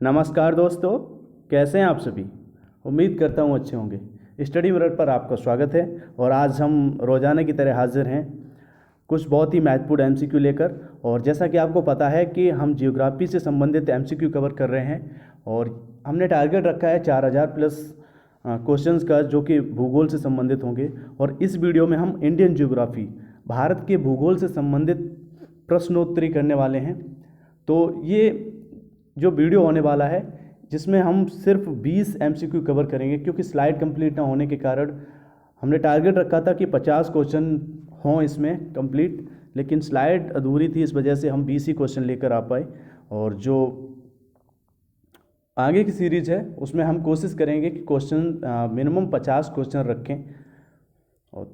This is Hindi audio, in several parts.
नमस्कार दोस्तों, कैसे हैं आप सभी। उम्मीद करता हूँ अच्छे होंगे। स्टडी मिरर पर आपका स्वागत है और आज हम रोज़ाना की तरह हाजिर हैं कुछ बहुत ही महत्वपूर्ण एमसीक्यू लेकर। और जैसा कि आपको पता है कि हम जियोग्राफी से संबंधित एमसीक्यू कवर कर रहे हैं और हमने टारगेट रखा है 4000 प्लस क्वेश्चंस का, जो कि भूगोल से संबंधित होंगे। और इस वीडियो में हम इंडियन जियोग्राफी, भारत के भूगोल से संबंधित प्रश्नोत्तरी करने वाले हैं। तो ये जो वीडियो होने वाला है जिसमें हम सिर्फ 20 एमसीक्यू कवर करेंगे, क्योंकि स्लाइड कंप्लीट ना होने के कारण हमने टारगेट रखा था कि 50 क्वेश्चन हों इसमें कंप्लीट, लेकिन स्लाइड अधूरी थी, इस वजह से हम 20 ही क्वेश्चन लेकर आ पाए। और जो आगे की सीरीज है उसमें हम कोशिश करेंगे कि क्वेश्चन मिनिमम 50 क्वेश्चन रखें।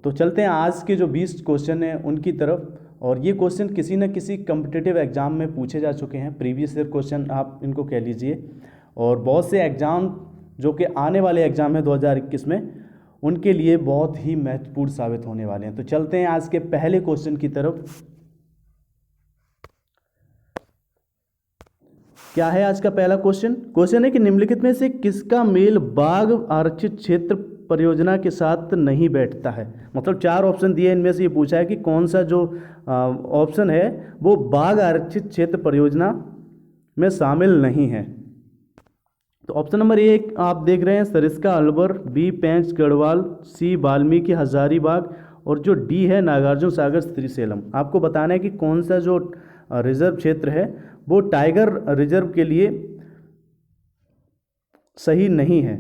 तो चलते हैं आज के जो 20 क्वेश्चन हैं उनकी तरफ। और ये क्वेश्चन किसी न किसी कम्पिटिटिव एग्ज़ाम में पूछे जा चुके हैं, प्रीवियस ईयर क्वेश्चन आप इनको कह लीजिए। और बहुत से एग्ज़ाम जो कि आने वाले एग्ज़ाम है 2021 में, उनके लिए बहुत ही महत्वपूर्ण साबित होने वाले हैं। तो चलते हैं आज के पहले क्वेश्चन की तरफ। क्या है आज का पहला क्वेश्चन? क्वेश्चन है कि निम्नलिखित में से किसका मेल बाघ आरक्षित क्षेत्र परियोजना के साथ नहीं बैठता है। मतलब 4 ऑप्शन दिए, इनमें से ये पूछा है कि कौन सा जो ऑप्शन है वो बाघ आरक्षित क्षेत्र परियोजना में शामिल नहीं है। तो ऑप्शन नंबर 1 आप देख रहे हैं सरिस्का अलवर, बी पेंच गढ़वाल, सी वाल्मीकि हजारीबाग और जो डी है नागार्जुन सागर श्रीशैलम। आपको बताना है कि कौन सा जो रिजर्व क्षेत्र है वो टाइगर रिजर्व के लिए सही नहीं है,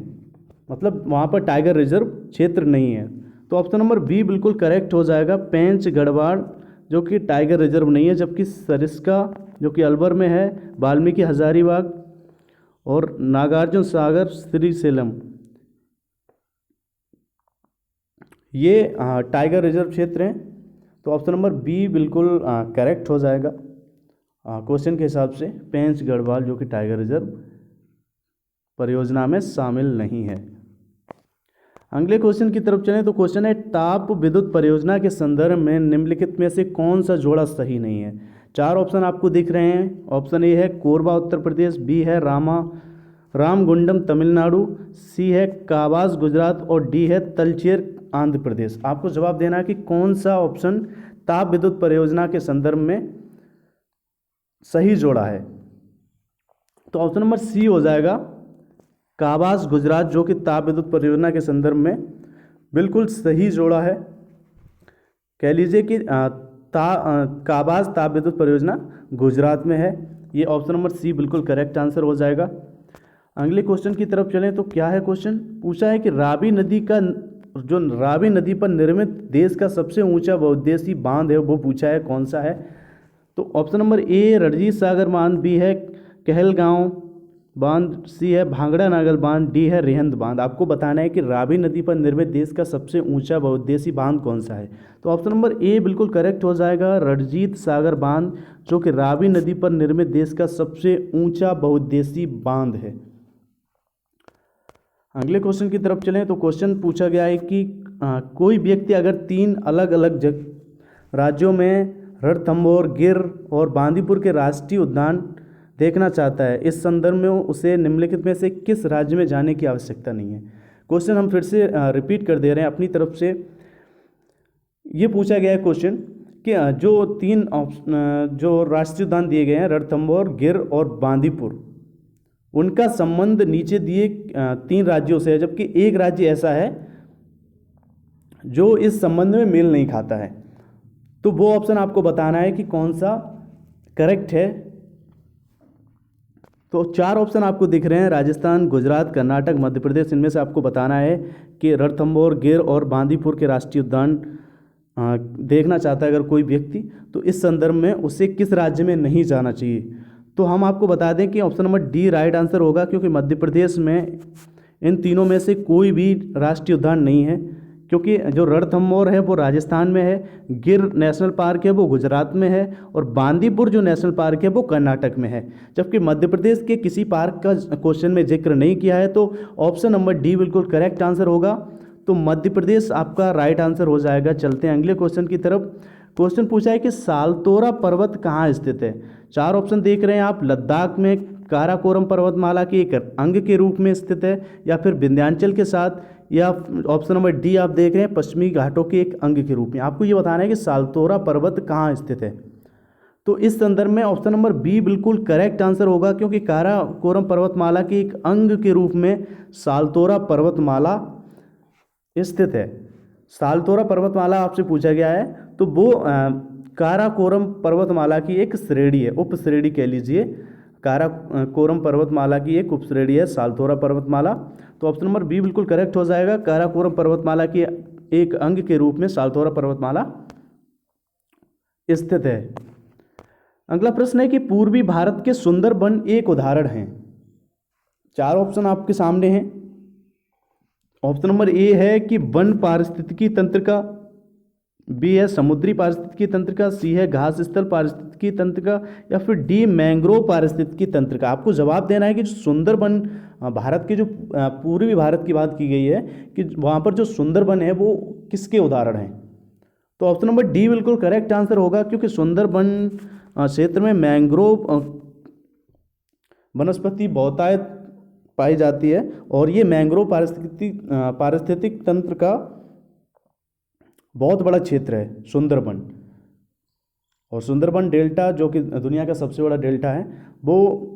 मतलब वहाँ पर टाइगर रिजर्व क्षेत्र नहीं है। तो ऑप्शन नंबर बी बिल्कुल करेक्ट हो जाएगा, पेंच गढ़वाल जो कि टाइगर रिजर्व नहीं है, जबकि सरिस्का जो कि अलवर में है, वाल्मीकि हजारीबाग और नागार्जुन सागर श्रीशैलम ये टाइगर रिजर्व क्षेत्र हैं। तो ऑप्शन नंबर बी बिल्कुल करेक्ट हो जाएगा क्वेश्चन के हिसाब से। पेंच गढ़वाल जो कि टाइगर रिजर्व परियोजना में शामिल नहीं है। अगले क्वेश्चन की तरफ चलें तो क्वेश्चन है ताप विद्युत परियोजना के संदर्भ में निम्नलिखित में से कौन सा जोड़ा सही नहीं है। 4 ऑप्शन आपको दिख रहे हैं। ऑप्शन ए है कोरबा उत्तर प्रदेश, बी है रामगुंडम तमिलनाडु, सी है काबास गुजरात और डी है तलचेर आंध्र प्रदेश। आपको जवाब देना है कि कौन सा ऑप्शन ताप विद्युत परियोजना के संदर्भ में सही जोड़ा है। तो ऑप्शन नंबर सी हो जाएगा काबास गुजरात, जो कि ताप विद्युत परियोजना के संदर्भ में बिल्कुल सही जोड़ा है। कह लीजिए कि काबास ताप विद्युत परियोजना गुजरात में है। ये ऑप्शन नंबर सी बिल्कुल करेक्ट आंसर हो जाएगा। अगले क्वेश्चन की तरफ चलें तो क्या है क्वेश्चन? पूछा है कि रावी नदी पर निर्मित देश का सबसे ऊंचा बहुउद्देशीय बांध है वो पूछा है, कौन सा है? तो ऑप्शन नंबर ए रणजीत सागर बांध, बी है कहलगांव बांध, सी है भांगड़ा नागल बांध, डी है रिहंद बांध। आपको बताना है कि रावी नदी पर निर्मित देश का सबसे ऊंचा बहुउद्देशीय बांध कौन सा है। तो ऑप्शन नंबर ए बिल्कुल करेक्ट हो जाएगा, रणजीत सागर बांध जो कि रावी नदी पर निर्मित देश का सबसे ऊंचा बहुउद्देशीय बांध है। अगले क्वेश्चन की तरफ चलें तो क्वेश्चन पूछा गया है कि कोई व्यक्ति अगर 3 अलग अलग राज्यों में रणथंभौर, गिर और बांदीपुर के राष्ट्रीय उद्यान देखना चाहता है, इस संदर्भ में उसे निम्नलिखित में से किस राज्य में जाने की आवश्यकता नहीं है। क्वेश्चन हम फिर से रिपीट कर दे रहे हैं अपनी तरफ से। ये पूछा गया है क्वेश्चन कि जो 3 जो राष्ट्रीय उद्यान दिए गए हैं रणथंभौर, गिर और बांदीपुर, उनका संबंध नीचे दिए 3 राज्यों से है, जबकि एक राज्य ऐसा है जो इस संबंध में मेल नहीं खाता है। तो वो ऑप्शन आपको बताना है कि कौन सा करेक्ट है। तो 4 ऑप्शन आपको दिख रहे हैं, राजस्थान, गुजरात, कर्नाटक, मध्य प्रदेश। इनमें से आपको बताना है कि रणथंभौर, गिर और बांदीपुर के राष्ट्रीय उद्यान देखना चाहता है अगर कोई व्यक्ति, तो इस संदर्भ में उसे किस राज्य में नहीं जाना चाहिए। तो हम आपको बता दें कि option number D right answer होगा, क्योंकि मध्य प्रदेश में इन तीनों में से कोई भी राष्ट्रीय उद्यान नहीं है, क्योंकि जो रणथंभौर है वो राजस्थान में है, गिर नेशनल पार्क है वो गुजरात में है और बांदीपुर जो नेशनल पार्क है वो कर्नाटक में है। जबकि मध्य प्रदेश के किसी पार्क का क्वेश्चन में जिक्र नहीं किया है, तो ऑप्शन नंबर डी बिल्कुल करेक्ट आंसर होगा। तो मध्य प्रदेश आपका राइट आंसर हो जाएगा। चलते हैं अगले क्वेश्चन की तरफ। क्वेश्चन पूछा है कि सालतोरा पर्वत कहाँ स्थित है। 4 ऑप्शन देख रहे हैं आप, लद्दाख में, काराकोरम पर्वतमाला के एक अंग के रूप में स्थित है, या फिर विंध्याचल के साथ, या ऑप्शन नंबर डी आप देख रहे हैं पश्चिमी घाटों के एक अंग के रूप में। आपको ये बताना है कि सालतोरा पर्वत कहाँ स्थित है। तो इस संदर्भ में ऑप्शन नंबर बी बिल्कुल करेक्ट आंसर होगा, क्योंकि काराकोरम पर्वतमाला के एक अंग के रूप में सालतोरा पर्वतमाला स्थित है। सालतोरा पर्वतमाला आपसे पूछा गया है, तो वो काराकोरम पर्वतमाला की एक श्रेणी है, उप श्रेणी कह लीजिए। काराकोरम पर्वतमाला की एक उप श्रेणी है सालतोरा पर्वतमाला। तो ऑप्शन नंबर बी बिल्कुल करेक्ट हो जाएगा, काराकोरम पर्वतमाला के एक अंग के रूप में सालतोरा पर्वतमाला स्थित है। अगला प्रश्न है कि पूर्वी भारत के सुंदरबन एक उदाहरण है। 4 ऑप्शन आपके सामने हैं। ऑप्शन नंबर ए है कि वन पारिस्थितिकी तंत्र का, बी है समुद्री पारिस्थितिकी तंत्र का, सी है घास स्थल पारिस्थितिकी तंत्र का, या फिर डी मैंग्रोव पारिस्थितिकी तंत्र का। आपको जवाब देना है कि जो सुंदरबन भारत के जो पूर्वी भारत की बात की गई है कि वहाँ पर जो सुंदरबन है वो किसके उदाहरण हैं। तो ऑप्शन नंबर डी बिल्कुल करेक्ट आंसर होगा, क्योंकि सुंदरबन क्षेत्र में मैंग्रोव वनस्पति बहुतायत पाई जाती है, और ये मैंग्रोव पारिस्थितिक तंत्र का बहुत बड़ा क्षेत्र है सुंदरबन। और सुंदरबन डेल्टा जो कि दुनिया का सबसे बड़ा डेल्टा है, वो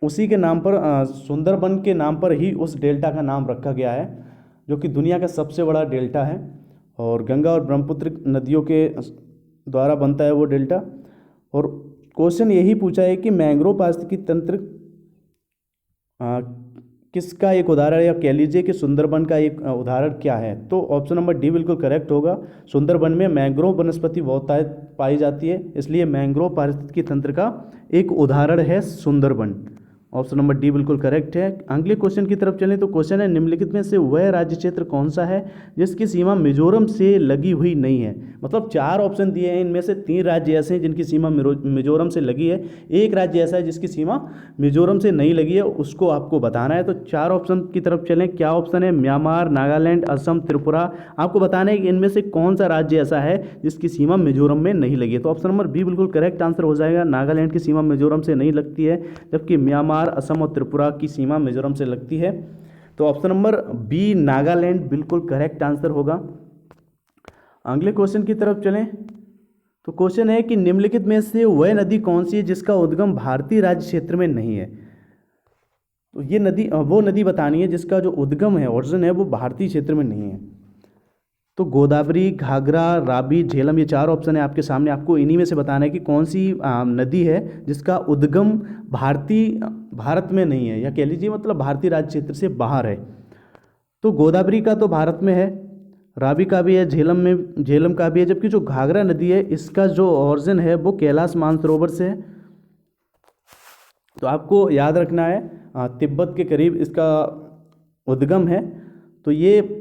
उसी के नाम पर सुंदरबन के नाम पर ही उस डेल्टा का नाम रखा गया है, जो कि दुनिया का सबसे बड़ा डेल्टा है, और गंगा और ब्रह्मपुत्र नदियों के द्वारा बनता है वो डेल्टा। और क्वेश्चन यही पूछा है कि मैंग्रोव पारिस्थितिकी तंत्र किसका एक उदाहरण, या कह लीजिए कि सुंदरबन का एक उदाहरण क्या है। तो ऑप्शन नंबर डी बिल्कुल करेक्ट होगा। सुंदरबन में मैंग्रोव वनस्पति बहुतायत पाई जाती है, इसलिए मैंग्रोव पारिस्थितिकी तंत्र का एक उदाहरण है सुंदरबन। ऑप्शन नंबर डी बिल्कुल करेक्ट है। अगले क्वेश्चन की तरफ चलें तो क्वेश्चन है निम्नलिखित में से वह राज्य क्षेत्र कौन सा है जिसकी सीमा मिजोरम से लगी हुई नहीं है। मतलब 4 ऑप्शन दिए हैं, इनमें से 3 राज्य ऐसे हैं जिनकी सीमा मिजोरम से लगी है, एक राज्य ऐसा है जिसकी सीमा मिजोरम से नहीं लगी है, उसको आपको बताना है। तो 4 ऑप्शन की तरफ चलें। क्या ऑप्शन है? म्यांमार, नागालैंड, असम, त्रिपुरा। आपको बताना है कि इनमें से कौन सा राज्य ऐसा है जिसकी सीमा मिजोरम में नहीं लगी है। तो ऑप्शन नंबर बी बिल्कुल करेक्ट आंसर हो जाएगा। नागालैंड की सीमा मिजोरम से नहीं लगती है, जबकि म्यांमार, असम और त्रिपुरा की सीमा मिजोरम से लगती है। तो ऑप्शन नंबर बी नागालैंड बिल्कुल करेक्ट आंसर होगा। अगले क्वेश्चन की तरफ चलें तो क्वेश्चन है कि निम्नलिखित में से वह नदी कौन सी है जिसका उद्गम भारतीय राज्य क्षेत्र में नहीं है। तो ये नदी वो नदी बतानी है जिसका जो उद्गम है, ओरिजिन है, वो भारतीय क्षेत्र में नहीं है। तो गोदावरी, घाघरा, रावी, झेलम, ये 4 ऑप्शन है आपके सामने। आपको इन्हीं में से बताना है कि कौन सी नदी है जिसका उद्गम भारत में नहीं है, या कह लीजिए मतलब भारतीय राज्य क्षेत्र से बाहर है। तो गोदावरी का तो भारत में है, रावी का भी है, झेलम का भी है, जबकि जो घाघरा नदी है इसका जो ओरिजिन है वो कैलाश मानसरोवर से है। तो आपको याद रखना है तिब्बत के करीब इसका उद्गम है। तो ये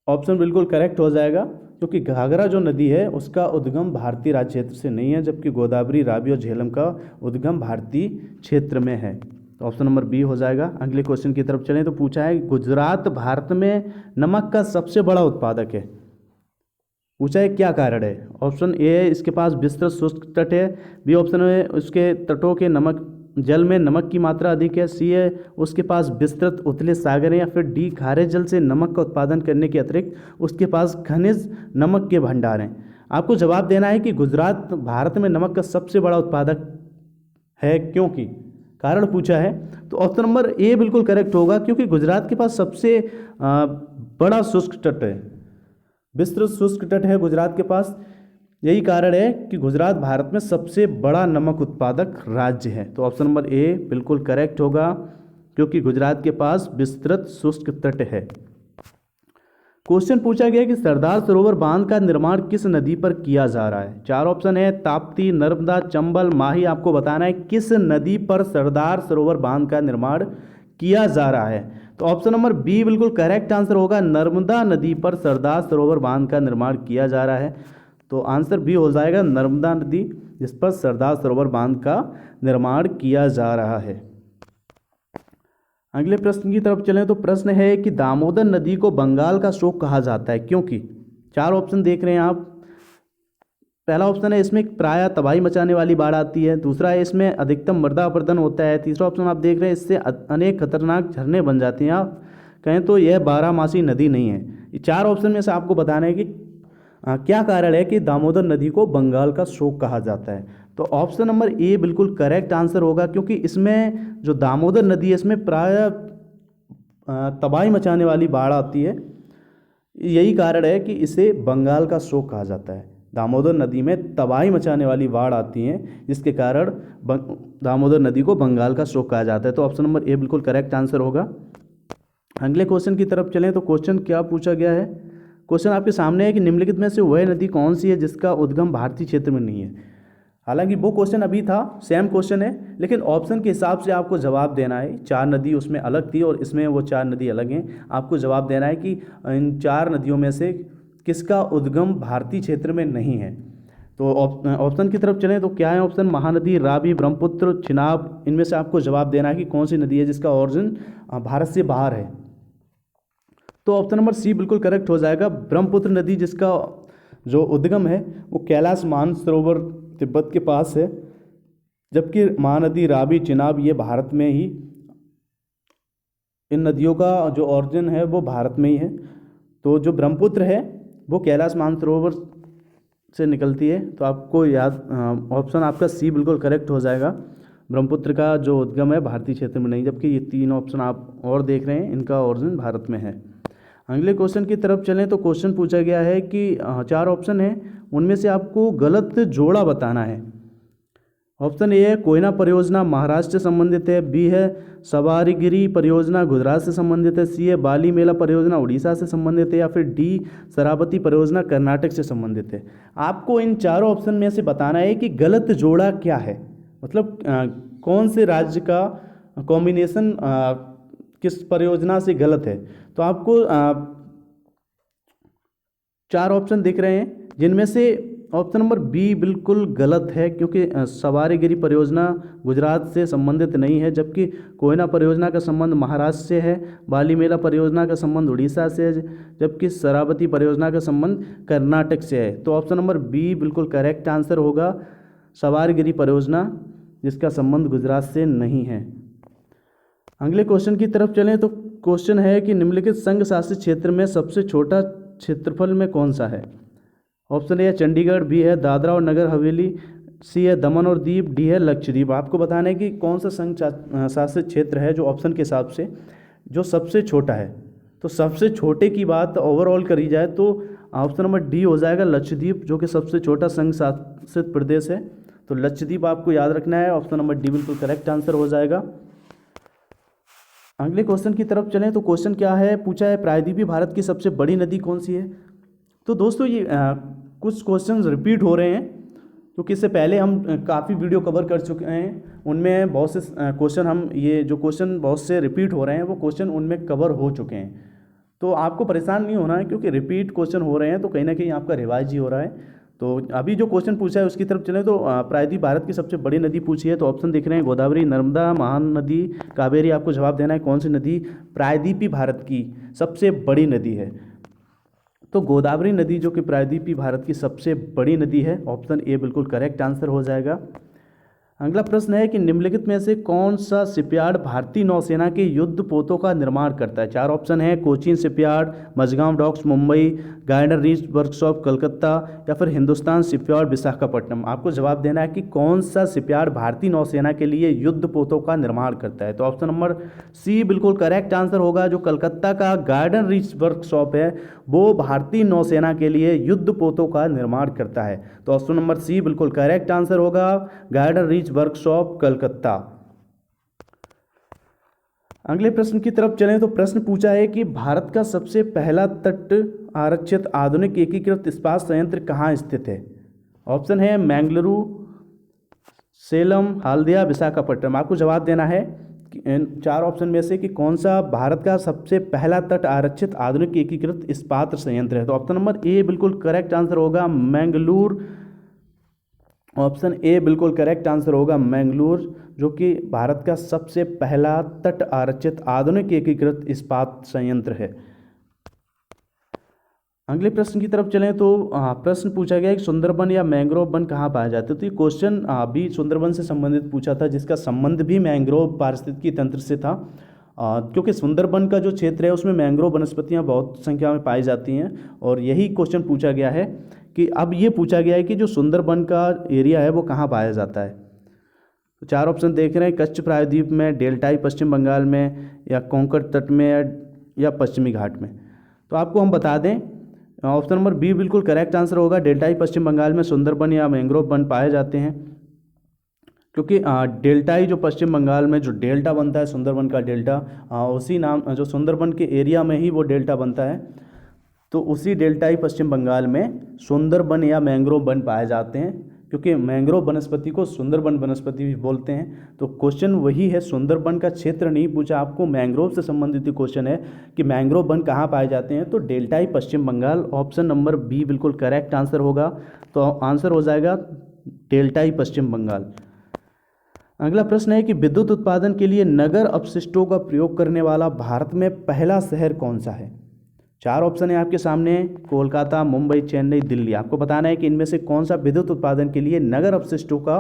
ऑप्शन बिल्कुल करेक्ट हो जाएगा, क्योंकि घाघरा जो नदी है उसका उद्गम भारतीय राज्य क्षेत्र से नहीं है, जबकि गोदावरी, रावी और झेलम का उद्गम भारतीय क्षेत्र में है। तो ऑप्शन नंबर बी हो जाएगा। अगले क्वेश्चन की तरफ चलें तो पूछा है गुजरात भारत में नमक का सबसे बड़ा उत्पादक है। पूछा है क्या कारण है। ऑप्शन ए है इसके पास विस्तृत शुष्क तट है, बी ऑप्शन है उसके तटों के जल में नमक की मात्रा अधिक है, सी है उसके पास विस्तृत उथले सागर है, या फिर डी खारे जल से नमक का उत्पादन करने के अतिरिक्त उसके पास खनिज नमक के भंडार हैं। आपको जवाब देना है कि गुजरात भारत में नमक का सबसे बड़ा उत्पादक है, क्योंकि कारण पूछा है। तो ऑप्शन नंबर ए बिल्कुल करेक्ट होगा, क्योंकि गुजरात के पास सबसे बड़ा शुष्क तट है, विस्तृत शुष्क तट है गुजरात के पास। यही कारण है कि गुजरात भारत में सबसे बड़ा नमक उत्पादक राज्य है। तो ऑप्शन नंबर ए बिल्कुल करेक्ट होगा, क्योंकि गुजरात के पास विस्तृत शुष्क तट है। क्वेश्चन पूछा गया कि सरदार सरोवर बांध का निर्माण किस नदी पर किया जा रहा है। 4 ऑप्शन है ताप्ती, नर्मदा, चंबल, माही। आपको बताना है किस नदी पर सरदार सरोवर बांध का निर्माण किया जा रहा है। तो ऑप्शन नंबर बी बिल्कुल करेक्ट आंसर होगा, नर्मदा नदी पर सरदार सरोवर बांध का निर्माण किया जा रहा है। तो आंसर बी हो जाएगा, नर्मदा नदी जिस पर सरदार सरोवर बांध का निर्माण किया जा रहा है। अगले प्रश्न की तरफ चलें तो प्रश्न है कि दामोदर नदी को बंगाल का शोक कहा जाता है, क्योंकि 4 ऑप्शन देख रहे हैं आप। पहला ऑप्शन है इसमें प्रायः तबाही मचाने वाली बाढ़ आती है, दूसरा है इसमें अधिकतम मृदा अपरदन होता है, तीसरा ऑप्शन आप देख रहे हैं इससे अनेक खतरनाक झरने बन जाते हैं। आप कहें तो यह बारहमासी नदी नहीं है। ये चार ऑप्शन में से आपको बताना है कि क्या कारण है कि दामोदर नदी को बंगाल का शोक कहा जाता है। तो ऑप्शन नंबर ए बिल्कुल करेक्ट आंसर होगा, क्योंकि इसमें जो दामोदर नदी है इसमें प्रायः तबाही मचाने वाली बाढ़ आती है। यही कारण है कि इसे बंगाल का शोक कहा जाता है। दामोदर नदी में तबाही मचाने वाली बाढ़ आती हैं, जिसके कारण दामोदर नदी को बंगाल का शोक कहा जाता है। तो ऑप्शन नंबर ए बिल्कुल करेक्ट आंसर होगा। अगले क्वेश्चन की तरफ चलें तो क्वेश्चन क्या पूछा गया है। क्वेश्चन आपके सामने है कि निम्नलिखित में से वह नदी कौन सी है जिसका उद्गम भारतीय क्षेत्र में नहीं है। हालांकि वो क्वेश्चन अभी था, सेम क्वेश्चन है, लेकिन ऑप्शन के हिसाब से आपको जवाब देना है। चार नदी उसमें अलग थी और इसमें वो चार नदी अलग हैं। आपको जवाब देना है कि इन चार नदियों में से किसका उद्गम भारतीय क्षेत्र में नहीं है। तो ऑप्शन की तरफ चलें तो क्या है ऑप्शन, महानदी, रावी, ब्रह्मपुत्र, चिनाब। इनमें से आपको जवाब देना है कि कौन सी नदी है जिसका ओरिजिन भारत से बाहर है। तो ऑप्शन नंबर सी बिल्कुल करेक्ट हो जाएगा। ब्रह्मपुत्र नदी जिसका जो उद्गम है वो कैलाश मानसरोवर तिब्बत के पास है, जबकि महानदी, रावी, चिनाब ये भारत में ही, इन नदियों का जो ओरिजिन है वो भारत में ही है। तो जो ब्रह्मपुत्र है वो कैलाश मानसरोवर से निकलती है। तो आपको याद, ऑप्शन आपका सी बिल्कुल करेक्ट हो जाएगा। ब्रह्मपुत्र का जो उद्गम है भारतीय क्षेत्र में नहीं, जबकि ये तीन ऑप्शन आप और देख रहे हैं इनका ओरिजिन भारत में है। अगले क्वेश्चन की तरफ चलें तो क्वेश्चन पूछा गया है कि चार ऑप्शन है, उनमें से आपको गलत जोड़ा बताना है। ऑप्शन ए है कोयना परियोजना महाराष्ट्र से संबंधित है, बी है सवारीगिरी परियोजना गुजरात से संबंधित है, सी है बाली मेला परियोजना उड़ीसा से संबंधित है, या फिर डी शरावती परियोजना कर्नाटक से संबंधित है। आपको इन चारों ऑप्शन में से बताना है कि गलत जोड़ा क्या है, मतलब कौन से राज्य का कॉम्बिनेशन किस परियोजना से गलत है। तो आपको चार ऑप्शन दिख रहे हैं, जिनमें से ऑप्शन नंबर बी बिल्कुल गलत है, क्योंकि सवारीगिरी परियोजना गुजरात से संबंधित नहीं है, जबकि कोयना परियोजना का संबंध महाराष्ट्र से है, बाली मेला परियोजना का संबंध उड़ीसा से है, जबकि शरावती परियोजना का संबंध कर्नाटक से है। तो ऑप्शन नंबर बी बिल्कुल करेक्ट आंसर होगा, सवारीगिरी परियोजना जिसका संबंध गुजरात से नहीं है। अगले क्वेश्चन की तरफ चलें तो क्वेश्चन है कि निम्नलिखित संघ शासित क्षेत्र में सबसे छोटा क्षेत्रफल में कौन सा है। ऑप्शन ए है चंडीगढ़, बी है दादरा और नगर हवेली, सी है दमन और दीव, डी है लक्षद्वीप। आपको बताना है कि कौन सा संघ शासित क्षेत्र है जो ऑप्शन के हिसाब से जो सबसे छोटा है। तो सबसे छोटे की बात ओवरऑल करी जाए तो ऑप्शन नंबर डी हो जाएगा लक्षद्वीप, जो कि सबसे छोटा संघ शासित प्रदेश है। तो लक्षद्वीप आपको याद रखना है, ऑप्शन नंबर डी बिल्कुल करेक्ट आंसर हो जाएगा। अगले क्वेश्चन की तरफ चलें तो क्वेश्चन क्या है, पूछा है प्रायद्वीपीय भारत की सबसे बड़ी नदी कौन सी है। तो दोस्तों ये कुछ क्वेश्चंस रिपीट हो रहे हैं, क्योंकि इससे पहले हम काफ़ी वीडियो कवर कर चुके हैं, उनमें बहुत से क्वेश्चन हम ये जो क्वेश्चन बहुत से रिपीट हो रहे हैं वो क्वेश्चन उनमें कवर हो चुके हैं। तो आपको परेशान नहीं होना है, क्योंकि रिपीट क्वेश्चन हो रहे हैं तो कहीं ना कहीं आपका रिवाइज ही हो रहा है। तो अभी जो क्वेश्चन पूछा है उसकी तरफ चलें तो प्रायद्वीप भारत की सबसे बड़ी नदी पूछी है। तो ऑप्शन दिख रहे हैं गोदावरी, नर्मदा, महानदी, कावेरी। आपको जवाब देना है कौन सी नदी प्रायद्वीपीय भारत की सबसे बड़ी नदी है। तो गोदावरी नदी जो कि प्रायद्वीपीय भारत की सबसे बड़ी नदी है, ऑप्शन ए बिल्कुल करेक्ट आंसर हो जाएगा। अगला प्रश्न है कि निम्नलिखित में से कौन सा शिपयार्ड भारतीय नौसेना के युद्ध पोतों का निर्माण करता है। चार ऑप्शन है Cochin shipyard, Mazagon docks Mumbai, garden reach workshop Calcutta, या फिर हिंदुस्तान शिपयार्ड विशाखापट्टनम। आपको जवाब देना है कि कौन सा शिपयार्ड भारतीय नौसेना के लिए युद्ध पोतों का निर्माण करता है। तो ऑप्शन नंबर सी बिल्कुल करेक्ट आंसर होगा। जो कलकत्ता का गार्डन रीच वर्कशॉप है वो भारतीय नौसेना के लिए युद्ध पोतों का निर्माण करता है। तो ऑप्शन नंबर सी बिल्कुल करेक्ट आंसर होगा, गार्डन रीच वर्कशॉप कलकत्ता। अगले प्रश्न की तरफ चलें तो प्रश्न पूछा है कि भारत का सबसे पहला तट आरक्षित आधुनिक एकीकृत इस्पात संयंत्र कहाँ स्थित है। ऑप्शन है मैंगलुरु, सेलम, हल्दिया, विशाखापट्टनम। आपको जवाब देना है इन चार ऑप्शन में से कि कौन सा भारत का सबसे पहला तट आरक्षित आधुनिक एकीकृत इस्पात संयंत्र है। तो ऑप्शन नंबर ए बिल्कुल करेक्ट आंसर होगा, मैंगलुरु। ऑप्शन ए बिल्कुल करेक्ट आंसर होगा, मैंगलुरु, जो कि भारत का सबसे पहला तट आरक्षित आधुनिक एकीकृत इस्पात संयंत्र है। अगले प्रश्न की तरफ चलें तो प्रश्न पूछा गया है कि सुंदरबन या मैंग्रोव वन कहाँ पाए जाते हैं। तो ये क्वेश्चन भी सुंदरबन से संबंधित पूछा था, जिसका संबंध भी मैंग्रोव पारिस्थितिकी तंत्र से था। क्योंकि सुंदरबन का जो क्षेत्र है उसमें मैंग्रोव वनस्पतियाँ बहुत संख्या में पाई जाती हैं, और यही क्वेश्चन पूछा गया है कि अब ये पूछा गया है कि जो सुंदरबन का एरिया है वो कहाँ पाया जाता है। तो 4 ऑप्शन देख रहे हैं, कच्छ प्रायद्वीप में, डेल्टाई पश्चिम बंगाल में, या कोंकण तट में, या पश्चिमी घाट में। तो आपको हम बता दें, ऑप्शन नंबर बी बिल्कुल करेक्ट आंसर होगा। डेल्टाई पश्चिम बंगाल में सुंदरबन या मैंग्रोव वन पाए जाते हैं, क्योंकि डेल्टाई जो पश्चिम बंगाल में जो डेल्टा बनता है सुंदरबन का डेल्टा, उसी नाम जो सुंदरबन के एरिया में ही वो डेल्टा बनता है, तो उसी डेल्टाई पश्चिम बंगाल में सुंदरबन या मैंग्रोव वन पाए जाते हैं, क्योंकि मैंग्रोव वनस्पति को सुंदरबन वनस्पति भी बोलते हैं। तो क्वेश्चन वही है, सुंदरबन का क्षेत्र नहीं पूछा आपको, मैंग्रोव से संबंधित क्वेश्चन है कि मैंग्रोव वन कहाँ पाए जाते हैं। तो डेल्टाई पश्चिम बंगाल, ऑप्शन नंबर बी बिल्कुल करेक्ट आंसर होगा। तो आंसर हो जाएगा डेल्टाई पश्चिम बंगाल। अगला प्रश्न है कि विद्युत उत्पादन के लिए नगर अपशिष्टों का प्रयोग करने वाला भारत में पहला शहर कौन सा है। 4 ऑप्शन है आपके सामने, कोलकाता, मुंबई, चेन्नई, दिल्ली। आपको बताना है कि इनमें से कौन सा विद्युत उत्पादन के लिए नगर अपशिष्टों का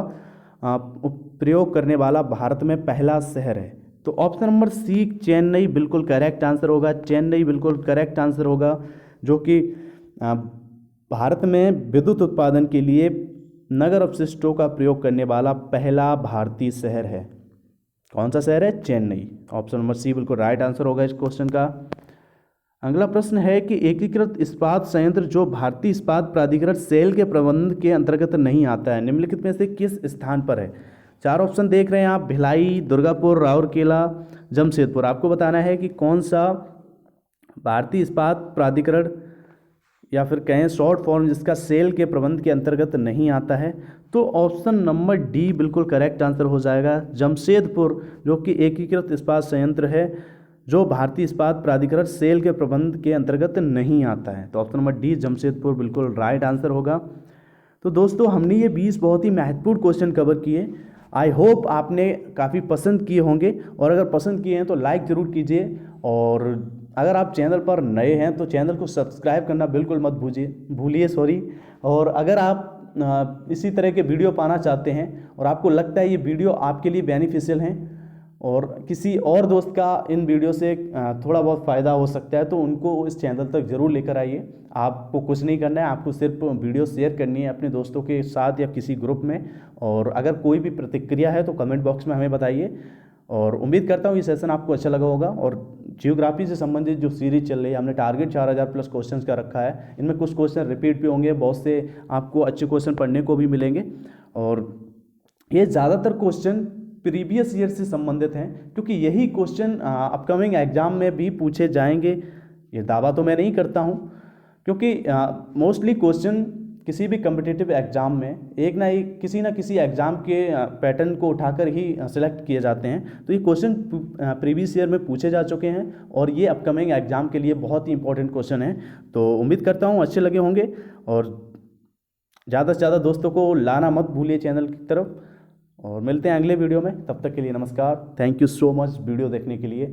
प्रयोग करने वाला भारत में पहला शहर है। तो ऑप्शन नंबर सी चेन्नई बिल्कुल करेक्ट आंसर होगा। चेन्नई बिल्कुल करेक्ट आंसर होगा, जो कि भारत में विद्युत उत्पादन के लिए नगर अपशिष्टों का प्रयोग करने वाला पहला भारतीय शहर है। कौन सा शहर है? चेन्नई। ऑप्शन नंबर सी बिल्कुल राइट आंसर होगा इस क्वेश्चन का। अगला प्रश्न है कि एकीकृत इस्पात संयंत्र जो भारतीय इस्पात प्राधिकरण सेल के प्रबंध के अंतर्गत नहीं आता है, निम्नलिखित में से किस स्थान पर है। 4 ऑप्शन देख रहे हैं आप, भिलाई, दुर्गापुर, राउरकेला, जमशेदपुर। आपको बताना है कि कौन सा भारतीय इस्पात प्राधिकरण या फिर कहें शॉर्ट फॉर्म जिसका सेल के प्रबंध के अंतर्गत नहीं आता है। तो ऑप्शन नंबर डी बिल्कुल करेक्ट आंसर हो जाएगा, जमशेदपुर, जो कि एकीकृत इस्पात संयंत्र है जो भारतीय इस्पात प्राधिकरण सेल के प्रबंध के अंतर्गत नहीं आता है। तो ऑप्शन नंबर डी जमशेदपुर बिल्कुल राइट आंसर होगा। तो दोस्तों हमने ये 20 बहुत ही महत्वपूर्ण क्वेश्चन कवर किए। आई होप आपने काफ़ी पसंद किए होंगे, और अगर पसंद किए हैं तो लाइक ज़रूर कीजिए, और अगर आप चैनल पर नए हैं तो चैनल को सब्सक्राइब करना बिल्कुल मत भूलिए। और अगर आप इसी तरह के वीडियो पाना चाहते हैं और आपको लगता है ये वीडियो आपके लिए बेनिफिशियल हैं और किसी और दोस्त का इन वीडियो से थोड़ा बहुत फ़ायदा हो सकता है, तो उनको इस चैनल तक ज़रूर लेकर आइए। आपको कुछ नहीं करना है, आपको सिर्फ वीडियो शेयर करनी है अपने दोस्तों के साथ या किसी ग्रुप में। और अगर कोई भी प्रतिक्रिया है तो कमेंट बॉक्स में हमें बताइए। और उम्मीद करता हूँ ये सेशन आपको अच्छा लगा होगा। और जियोग्राफी से संबंधित जो सीरीज चल रही है, हमने टारगेट 4000 प्लस क्वेश्चंस का रखा है। इनमें कुछ क्वेश्चन रिपीट भी होंगे, बहुत से आपको अच्छे क्वेश्चन पढ़ने को भी मिलेंगे, और ये ज़्यादातर क्वेश्चन प्रीवियस ईयर से संबंधित हैं, क्योंकि यही क्वेश्चन अपकमिंग एग्जाम में भी पूछे जाएंगे। ये दावा तो मैं नहीं करता हूँ, क्योंकि मोस्टली क्वेश्चन किसी भी कम्पिटिटिव एग्जाम में एक ना एक किसी ना किसी एग्जाम के पैटर्न को उठाकर ही सिलेक्ट किए जाते हैं। तो ये क्वेश्चन प्रीवियस ईयर में पूछे जा चुके हैं, और ये अपकमिंग एग्जाम के लिए बहुत ही इंपॉर्टेंट क्वेश्चन है। तो उम्मीद करता हूँ अच्छे लगे होंगे, और ज़्यादा से ज़्यादा दोस्तों को लाना मत भूलिए चैनल की तरफ। और मिलते हैं अगले वीडियो में, तब तक के लिए नमस्कार। Thank you so much video देखने के लिए।